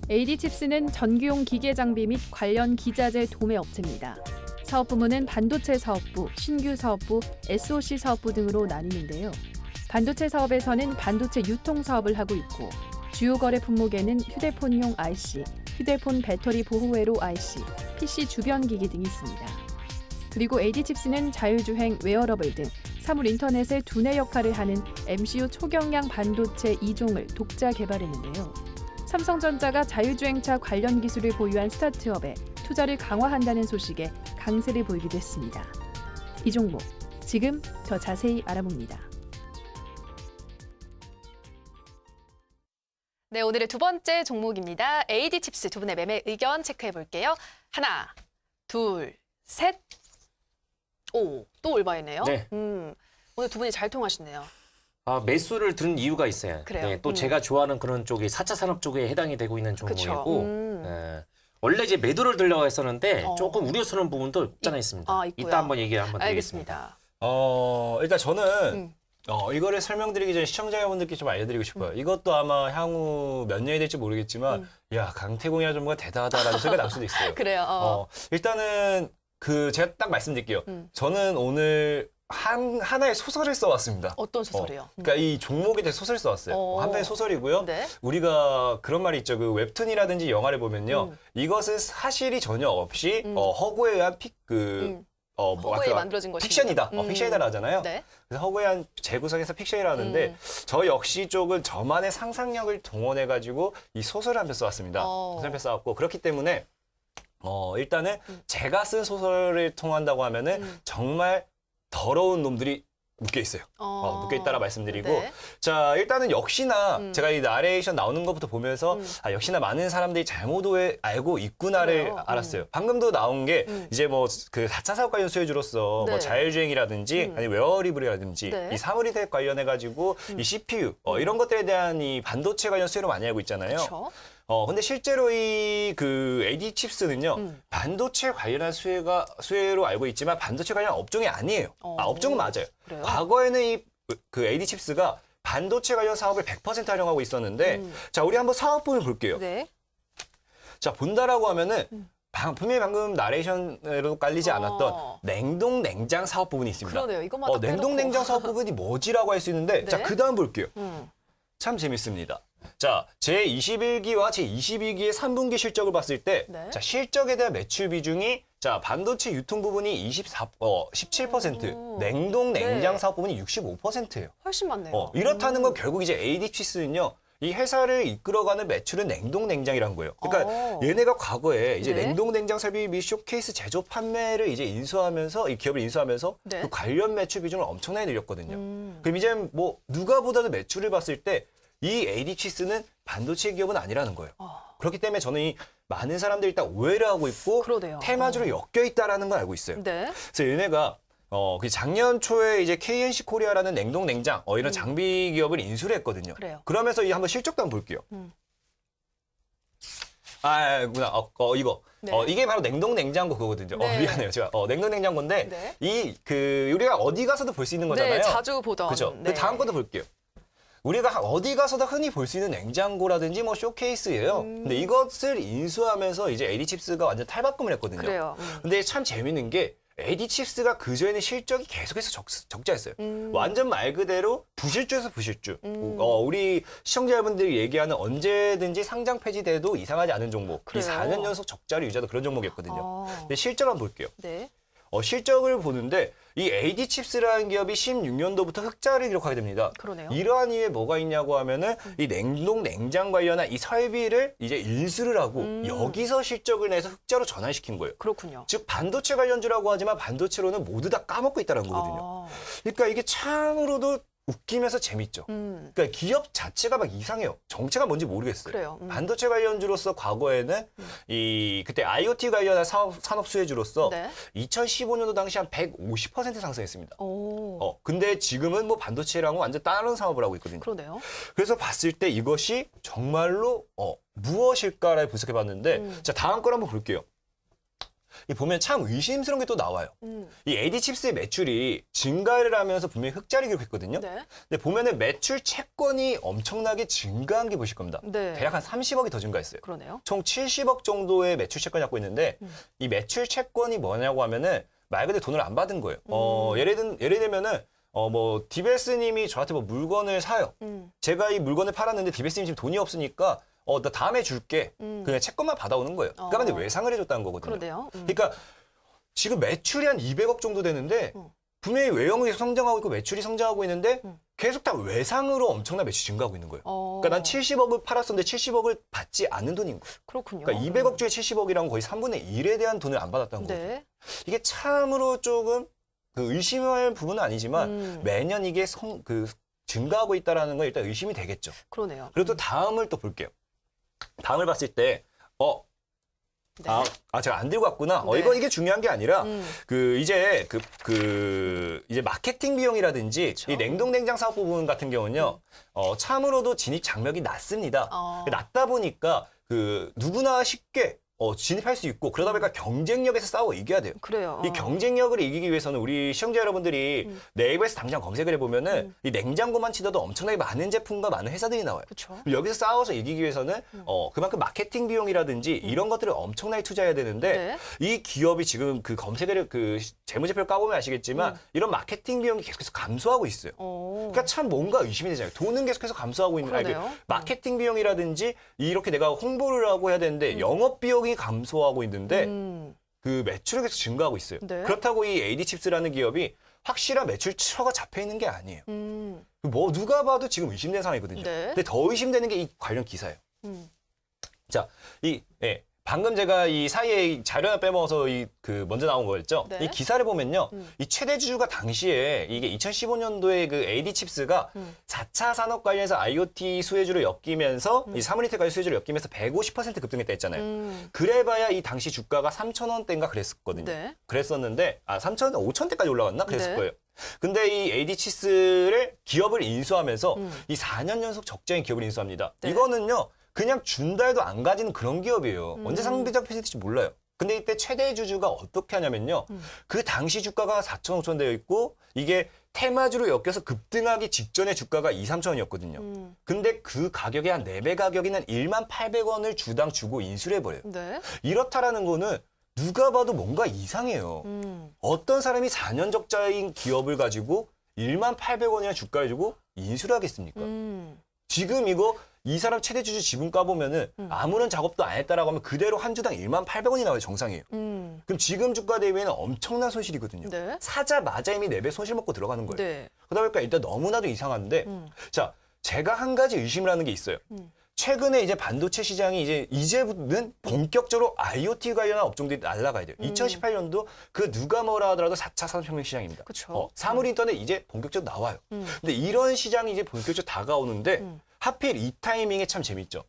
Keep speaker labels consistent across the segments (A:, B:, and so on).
A: AD칩스는 전기용 기계 장비 및 관련 기자재 도매 업체입니다. 사업 부문은 반도체 사업부, 신규 사업부, SOC 사업부 등으로 나뉘는데요. 반도체 사업에서는 반도체 유통 사업을 하고 있고 주요 거래 품목에는 휴대폰용 IC, 휴대폰 배터리 보호회로 IC, PC 주변 기기 등이 있습니다. 그리고 AD칩스는 자율주행, 웨어러블 등 사물 인터넷의 두뇌 역할을 하는 MCU 초경량 반도체 2종을 독자 개발했는데요. 삼성전자가 자율주행차 관련 기술을 보유한 스타트업에 투자를 강화한다는 소식에 강세를 보이기도 했습니다. 이 종목, 지금 더 자세히 알아봅니다.
B: 네, 오늘의 두 번째 종목입니다. AD칩스 두 분의 매매 의견 체크해 볼게요. 하나, 둘, 셋. 오, 또 올바이네요.
C: 네.
B: 오늘 두 분이 잘 통하시네요.
C: 매수를 든 이유가 있어요.
B: 그래요?
C: 네, 또 제가 좋아하는 그런 쪽이 4차 산업 쪽에 해당이 되고 있는 종목이고 원래 이제 매도를 들려고 했었는데 조금 우려스러운 부분도 없잖아 있습니다.
B: 있고요.
C: 이따 한번 얘기 한번
B: 알겠습니다.
C: 드리겠습니다.
D: 일단 저는 이거를 설명드리기 전에 시청자분들께 좀 알려드리고 싶어요. 이것도 아마 향후 몇 년이 될지 모르겠지만 야, 강태공이라 전문가 대단하다라는 소리가 날 수도 있어요.
B: 그래요.
D: 일단은 제가 딱 말씀드릴게요. 저는 오늘 하나의 소설을 써왔습니다.
B: 어떤 소설이요?
D: 그러니까 이 종목에 대해 소설을 써왔어요. 한 편의 소설이고요.
B: 네.
D: 우리가 그런 말이 있죠. 그 웹툰이라든지 영화를 보면요. 이것은 사실이 전혀 없이 허구에 의한
B: 허구에 만들어진 것입니다.
D: 픽션이다. 픽션이다 하잖아요.
B: 네.
D: 그래서 허구에 의한 재구성해서 픽션이라는데 저 역시 쪽은 저만의 상상력을 동원해가지고 이 소설을 한 편 써왔습니다. 소설 한 편 써왔고 그렇기 때문에 일단은 제가 쓴 소설을 통한다고 하면은 정말 더러운 놈들이 묶여 있어요. 묶여 있다라 말씀드리고
B: 네.
D: 자 일단은 역시나 제가 이 나레이션 나오는 것부터 보면서 역시나 많은 사람들이 잘못 알고 있구나를
B: 그래요.
D: 알았어요. 방금도 나온 게 이제 뭐 그 4차 산업 관련 수혜주로서
B: 네.
D: 뭐 자율주행이라든지 아니 웨어리블이라든지
B: 네.
D: 이 사물인터넷 관련해 가지고 이 CPU 이런 것들에 대한 이 반도체 관련 수혜로 많이 알고 있잖아요.
B: 그렇죠.
D: 근데 실제로 이 그 AD칩스는요, 반도체 관련한 수혜로 알고 있지만 반도체 관련 업종이 아니에요. 업종은 맞아요.
B: 그래요?
D: 과거에는 그 AD칩스가 반도체 관련 사업을 100% 활용하고 있었는데, 자, 우리 한번 사업부를 볼게요.
B: 네.
D: 자, 본다라고 하면은, 분명히 방금 나레이션으로 깔리지 않았던 냉동 냉장 사업 부분이 있습니다.
B: 그러네요. 이것만 딱
D: 냉동
B: 빼놓고.
D: 냉장 사업 부분이 뭐지라고 할 수 있는데,
B: 네.
D: 자, 그 다음 볼게요. 참 재밌습니다. 자, 제21기와 제22기의 3분기 실적을 봤을 때,
B: 네.
D: 자, 실적에 대한 매출 비중이, 자, 반도체 유통 부분이 17%, 냉동 냉장
B: 네.
D: 사업 부분이 65%예요.
B: 훨씬 많네요.
D: 이렇다는 건 결국 이제 AD칩스는요, 이 회사를 이끌어가는 매출은 냉동 냉장이란 거예요. 그러니까 얘네가 과거에 이제
B: 네.
D: 냉동 냉장 설비 및 쇼케이스 제조 판매를 이제 인수하면서 이 기업을 인수하면서
B: 네.
D: 그 관련 매출 비중을 엄청나게 늘렸거든요. 그럼 이제 뭐 누가 보다도 매출을 봤을 때 이 AD칩스는 반도체 기업은 아니라는 거예요. 그렇기 때문에 저는 이 많은 사람들이 일단 오해를 하고 있고
B: 그러네요.
D: 테마주로 엮여 있다라는 걸 알고 있어요.
B: 네.
D: 그래서 얘네가 그 작년 초에 이제 KNC 코리아라는 냉동 냉장 이런 장비 기업을 인수를 했거든요.
B: 그래요.
D: 그러면서 이 한번 실적도 한번 볼게요. 이거.
B: 네.
D: 이게 바로 냉동 냉장고 그거거든요.
B: 네.
D: 미안해요. 제가 냉동 냉장고인데
B: 네.
D: 우리가 어디 가서도 볼 수 있는 거잖아요.
B: 네, 자주 보던.
D: 그죠?
B: 네.
D: 그 다음 것도 볼게요. 우리가 어디 가서도 흔히 볼 수 있는 냉장고라든지 뭐 쇼케이스예요. 근데 이것을 인수하면서 이제 AD칩스가 완전 탈바꿈을 했거든요.
B: 그래요.
D: 근데 참 재밌는 게 AD칩스가 그전에는 실적이 계속해서 적자였어요. 완전 말 그대로 부실주에서 부실주. 우리 시청자분들이 얘기하는 언제든지 상장 폐지돼도 이상하지 않은 종목.
B: 그래요?
D: 이 4년 연속 적자를 유지하던 그런 종목이었거든요. 근데 실적 한번 볼게요.
B: 네.
D: 실적을 보는데 이 AD칩스라는 기업이 16년도부터 흑자를 기록하게 됩니다.
B: 그러네요.
D: 이러한 이유에 뭐가 있냐고 하면은 이 냉동 냉장 관련한 이 설비를 이제 인수를 하고 여기서 실적을 내서 흑자로 전환시킨 거예요.
B: 그렇군요.
D: 즉 반도체 관련주라고 하지만 반도체로는 모두 다 까먹고 있다는 거거든요. 그러니까 이게 참으로도 웃기면서 재밌죠. 그러니까 기업 자체가 막 이상해요. 정체가 뭔지 모르겠어요.
B: 그래요.
D: 반도체 관련주로서 과거에는 그때 IoT 관련한 산업 수혜주로서
B: 네.
D: 2015년도 당시 한 150% 상승했습니다.
B: 오.
D: 근데 지금은 뭐 반도체랑은 완전 다른 사업을 하고 있거든요.
B: 그러네요.
D: 그래서 봤을 때 이것이 정말로 무엇일까를 분석해 봤는데 자, 다음 걸 한번 볼게요. 이 보면 참 의심스러운 게 또 나와요. 이 AD칩스의 매출이 증가를 하면서 분명히 흑자를 기록했거든요.
B: 네.
D: 근데 보면은 매출 채권이 엄청나게 증가한 게 보실 겁니다.
B: 네.
D: 대략 한 30억이 더 증가했어요.
B: 그러네요.
D: 총 70억 정도의 매출 채권을 갖고 있는데 이 매출 채권이 뭐냐고 하면은 말 그대로 돈을 안 받은 거예요. 예를 들면은 뭐 디베스님이 저한테 뭐 물건을 사요. 제가 이 물건을 팔았는데 디베스님 지금 돈이 없으니까 나 다음에 줄게. 그냥 채권만 받아오는 거예요. 그러니까 근데 외상을 해줬다는 거거든요.
B: 그러네요.
D: 그러니까 지금 매출이 한 200억 정도 되는데 분명히 외형이 성장하고 있고 매출이 성장하고 있는데 계속 다 외상으로 엄청난 매출이 증가하고 있는 거예요.
B: 어.
D: 그러니까 난 70억을 팔았었는데 70억을 받지 않는 돈인 거예요.
B: 그렇군요.
D: 그러니까 200억 중에 70억이란 거의 3분의 1에 대한 돈을 안 받았다는 거예요.
B: 네.
D: 이게 참으로 조금 그 의심할 부분은 아니지만 매년 이게 증가하고 있다라는 건 일단 의심이 되겠죠.
B: 그러네요.
D: 그리고 또 다음을 또 볼게요. 다음을 봤을 때
B: 네.
D: 제가 안 들고 왔구나.
B: 네.
D: 이게 중요한 게 아니라
B: 음.
D: 이제 이제 마케팅 비용이라든지
B: 그렇죠.
D: 이 냉동 냉장 사업 부분 같은 경우는요. 참으로도 진입 장벽이 낮습니다. 낮다 보니까 누구나 쉽게 진입할 수 있고 그러다 보니까 경쟁력에서 싸워 이겨야 돼요.
B: 그래요.
D: 이 경쟁력을 이기기 위해서는 우리 시청자 여러분들이 네이버에서 당장 검색을 해보면은 이 냉장고만 치더라도 엄청나게 많은 제품과 많은 회사들이 나와요.
B: 그렇죠.
D: 여기서 싸워서 이기기 위해서는 그만큼 마케팅 비용이라든지 이런 것들을 엄청나게 투자해야 되는데
B: 네.
D: 이 기업이 지금 검색을 재무제표를 까보면 아시겠지만 이런 마케팅 비용이 계속해서 감소하고 있어요. 그러니까 참 뭔가 의심이 되잖아요. 돈은 계속해서 감소하고 있는
B: 그러네요.
D: 마케팅 비용이라든지 이렇게 내가 홍보를 하고 해야 되는데 영업 비용이 감소하고 있는데 그 매출이 계속 증가하고 있어요.
B: 네.
D: 그렇다고 이 AD칩스라는 기업이 확실한 매출처가 잡혀 있는 게 아니에요. 뭐 누가 봐도 지금 의심되는 상황이거든요.
B: 네.
D: 근데 더 의심되는 게 이 관련 기사예요.
B: 음.
D: 자, 방금 제가 이 사이에 자료 하나 빼먹어서 먼저 나온 거였죠.
B: 네.
D: 이 기사를 보면요. 이 최대 주주가 당시에 이게 2015년도에 그 AD칩스가 4차 산업 관련해서 IoT 수혜주를 엮이면서 이 사물인터까지 수혜주를 엮이면서 150% 급등했다 했잖아요. 그래봐야 이 당시 주가가 3,000원대인가 그랬었거든요.
B: 네.
D: 그랬었는데 3,000원, 5,000원대까지 올라갔나? 그랬을
B: 네.
D: 거예요. 근데 이 AD칩스를 기업을 인수하면서 이 4년 연속 적자인 기업을 인수합니다.
B: 네.
D: 이거는요. 그냥 준다 해도 안 가지는 그런 기업이에요. 언제 상대적 폐쇄 될지 몰라요. 근데 이때 최대 주주가 어떻게 하냐면요. 그 당시 주가가 4천, 5천 되어 있고 이게 테마주로 엮여서 급등하기 직전에 주가가 2, 3천원이었거든요. 근데 그 가격의 한 4배 가격이는 18,800원을 주당 주고 인수를 해버려요.
B: 네.
D: 이렇다라는 거는 누가 봐도 뭔가 이상해요. 어떤 사람이 4년 적자인 기업을 가지고 18,800원이나 주가를 주고 인수를 하겠습니까? 지금 이 사람 최대 주주 지분 까보면은 아무런 작업도 안 했다라고 하면 그대로 한 주당 18,800원이 나와요, 정상이에요. 그럼 지금 주가 대비에는 엄청난 손실이거든요.
B: 네.
D: 사자마자 이미 4배 손실 먹고 들어가는 거예요.
B: 네.
D: 그러다 보니까 일단 너무나도 이상한데, 자, 제가 한 가지 의심을 하는 게 있어요. 최근에 이제 반도체 시장이 이제는 본격적으로 IoT 관련한 업종들이 날아가야 돼요. 2018년도 누가 뭐라 하더라도 4차 산업혁명 시장입니다.
B: 그쵸.
D: 사물 인터넷 이제 본격적으로 나와요. 근데 이런 시장이 이제 본격적으로 다가오는데 하필 이 타이밍에 참 재밌죠.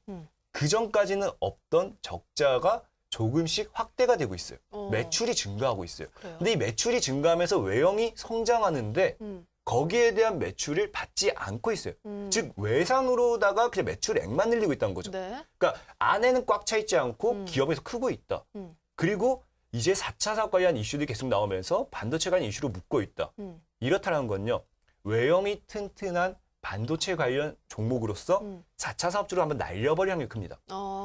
D: 그 전까지는 없던 적자가 조금씩 확대가 되고 있어요. 매출이 증가하고 있어요.
B: 그래요.
D: 근데 이 매출이 증가하면서 외형이 성장하는데 거기에 대한 매출을 받지 않고 있어요. 즉 외상으로다가 그냥 매출액만 늘리고 있다는 거죠.
B: 네.
D: 그러니까 안에는 꽉 차 있지 않고 기업에서 크고 있다. 그리고 이제 4차 사업 관련 이슈들이 계속 나오면서 반도체 관련 이슈로 묶고 있다. 이렇다는 건요. 외형이 튼튼한 반도체 관련 종목으로서 4차 사업주로 한번 날려버릴 확률이 큽니다.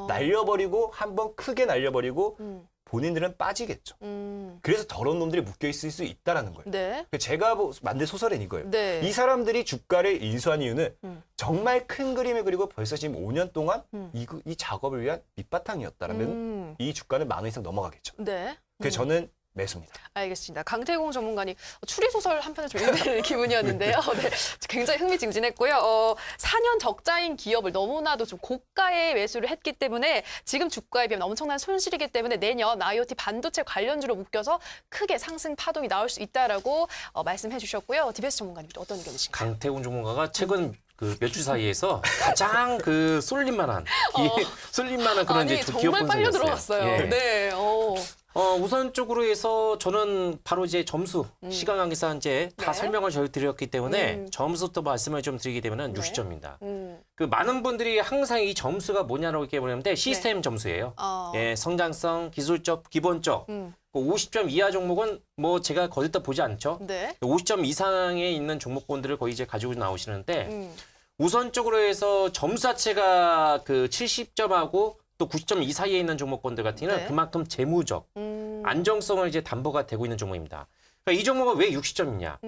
D: 날려버리고 한번 크게 날려버리고 본인들은 빠지겠죠. 그래서 더러운 놈들이 묶여있을 수 있다는 거예요.
B: 네.
D: 제가 만든 소설은 이거예요.
B: 네.
D: 이 사람들이 주가를 인수한 이유는 정말 큰 그림을 그리고 벌써 지금 5년 동안 이 작업을 위한 밑바탕이었다라면 이 주가는 10,000원 이상 넘어가겠죠.
B: 네.
D: 그래서 저는 매수입니다.
B: 알겠습니다. 강태공 전문가님 추리소설 한 편을 좀 읽는 기분이었는데요. 네, 굉장히 흥미진진했고요. 4년 적자인 기업을 너무나도 좀 고가의 매수를 했기 때문에 지금 주가에 비하면 엄청난 손실이기 때문에 내년 IoT 반도체 관련주로 묶여서 크게 상승 파동이 나올 수 있다라고 말씀해 주셨고요. 디베스 전문가님 어떤 의견이신가요?
C: 강태훈 전문가가 최근 몇 주 사이에서 가장 쏠림만한 그런 이제 기업
B: 정말 빨려
C: 분석이었어요.
B: 들어왔어요.
C: 예.
B: 네.
C: 우선적으로 해서 저는 바로 이제 점수 시간 관계상 이제 다
B: 네.
C: 설명을 저희 드렸기 때문에 점수부터 말씀을 좀 드리게 되면은
B: 네.
C: 60점입니다. 많은 분들이 항상 이 점수가 뭐냐라고 이렇게 보는데 시스템 점수예요.
B: 어.
C: 예, 성장성, 기술적, 기본적. 그 50점 이하 종목은 뭐 제가 거기다 보지 않죠.
B: 네.
C: 50점 이상에 있는 종목군들을 거의 이제 가지고 나오시는데 우선적으로 해서 점수 자체가 그 70점하고 또 90점 이 사이에 있는 종목군들 같은 경우는
B: 네.
C: 그만큼 재무적 안정성을 이제 담보가 되고 있는 종목입니다. 그러니까 이 종목은 왜 60점이냐?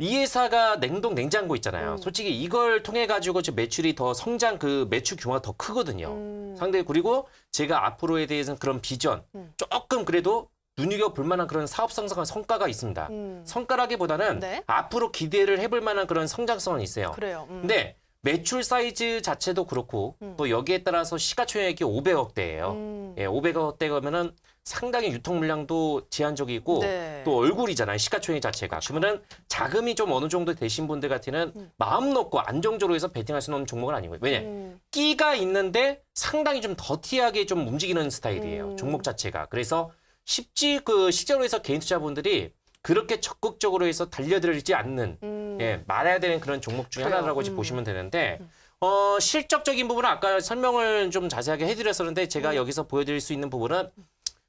C: 이 회사가 냉장고 있잖아요. 솔직히 이걸 통해 가지고 매출이 더 성장 그 매출 규모가 더 크거든요. 상당히 그리고 제가 앞으로에 대해서는 그런 비전 조금 그래도 눈여겨볼 만한 그런 사업 성장한 성과가 있습니다. 성과라기보다는
B: 네.
C: 앞으로 기대를 해볼 만한 그런 성장성은 있어요.
B: 그래요.
C: 근데 매출 사이즈 자체도 그렇고 또 여기에 따라서 시가총액이 500억대예요. 예, 500억대 가면은 상당히 유통 물량도 제한적이고
B: 네.
C: 또 얼굴이잖아요. 시가총액 자체가. 그러면은 자금이 좀 어느 정도 되신 분들 같으면 마음 놓고 안정적으로 해서 베팅할 수 있는 종목은 아니고요. 왜냐? 끼가 있는데 상당히 좀 더티하게 좀 움직이는 스타일이에요. 종목 자체가. 그래서 실제로 해서 개인 투자분들이 그렇게 적극적으로 해서 달려들지 않는 예, 말아야 되는 그런 종목 중에
B: 그래요.
C: 하나라고 이제 보시면 되는데 실적적인 부분은 아까 설명을 좀 자세하게 해드렸었는데 제가 여기서 보여드릴 수 있는 부분은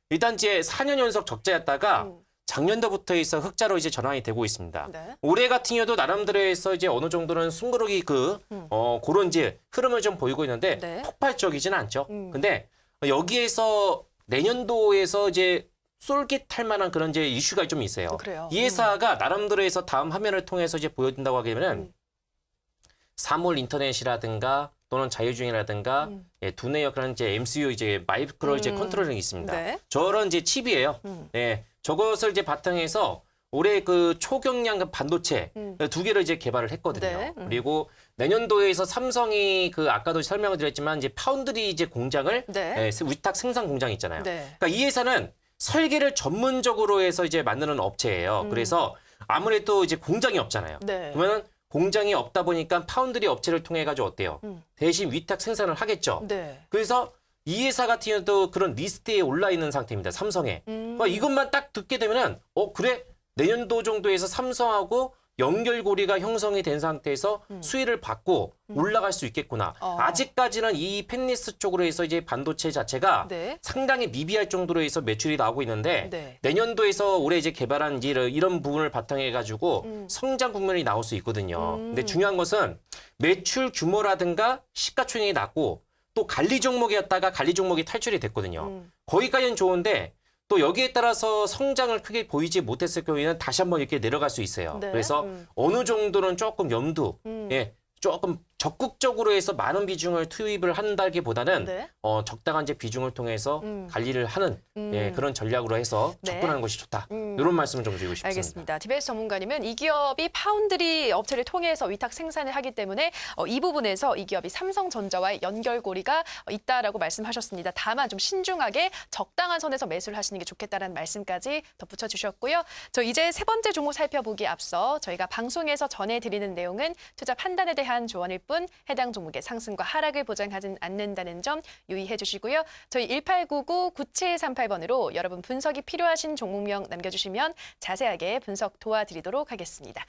C: 일단 이제 4년 연속 적자였다가 작년도부터 해서 흑자로 이제 전환이 되고 있습니다.
B: 네.
C: 올해 같은 경우도 나름대로 해서 이제 어느 정도는 숨고르기 그런 이제 흐름을 좀 보이고 있는데
B: 네.
C: 폭발적이지는 않죠. 근데 여기에서 내년도에서 이제 쏠깃할 만한 그런 이제 이슈가 좀 있어요.
B: 그래요.
C: 이 회사가 나름대로 해서 다음 화면을 통해서 이제 보여준다고 하게 되면은 사물 인터넷이라든가 또는 자율주행이라든가 예, 두뇌 역할하는 이제 MCU 이제 마이크로 이제 컨트롤링이 있습니다.
B: 네.
C: 저런 이제 칩이에요. 예, 저것을 이제 바탕해서 올해 그 초경량 그 반도체 두 개를 이제 개발을 했거든요.
B: 네.
C: 그리고 내년도에서 삼성이 그 아까도 설명을 드렸지만 이제 파운드리 이제 공장을
B: 네.
C: 예, 위탁 생산 공장 있잖아요.
B: 네.
C: 그러니까 이 회사는 설계를 전문적으로 해서 이제 만드는 업체예요. 그래서 아무래도 이제 공장이 없잖아요.
B: 네.
C: 그러면 공장이 없다 보니까 파운드리 업체를 통해 가지고 어때요? 대신 위탁 생산을 하겠죠.
B: 네.
C: 그래서 이 회사 같은 경우도 그런 리스트에 올라 있는 상태입니다. 삼성에. 그러니까 이것만 딱 듣게 되면은 그래 내년도 정도에서 삼성하고 연결고리가 형성이 된 상태에서 수혜를 받고 올라갈 수 있겠구나. 아직까지는 이 펜리스 쪽으로 해서 이제 반도체 자체가
B: 네.
C: 상당히 미비할 정도로 해서 매출이 나오고 있는데
B: 네.
C: 내년도에서 올해 이제 개발한 이제 이런 부분을 바탕해 가지고 성장 국면이 나올 수 있거든요. 근데 중요한 것은 매출 규모라든가 시가총액이 낮고 또 관리 종목이었다가 관리 종목이 탈출이 됐거든요. 거기까지는 좋은데 또 여기에 따라서 성장을 크게 보이지 못했을 경우에는 다시 한번 이렇게 내려갈 수 있어요.
B: 네.
C: 그래서 어느 정도는 조금 염두, 예, 조금 적극적으로 해서 많은 비중을 투입을 한다기보다는
B: 네.
C: 적당한 이제 비중을 통해서 관리를 하는 예, 그런 전략으로 해서
B: 네.
C: 접근하는 것이 좋다. 이런 말씀을 좀 드리고 싶습니다.
B: 알겠습니다. TBS 전문가님은 이 기업이 파운드리 업체를 통해서 위탁 생산을 하기 때문에 이 부분에서 이 기업이 삼성전자와의 연결고리가 있다라고 말씀하셨습니다. 다만 좀 신중하게 적당한 선에서 매수를 하시는 게 좋겠다라는 말씀까지 덧붙여 주셨고요. 저 이제 세 번째 종목 살펴보기에 앞서 저희가 방송에서 전해드리는 내용은 투자 판단에 대한 조언일 뿐 해당 종목의 상승과 하락을 보장하지 않는다는 점 유의해 주시고요. 저희 1899-9738번으로 여러분 분석이 필요하신 종목명 남겨주시면 자세하게 분석 도와드리도록 하겠습니다.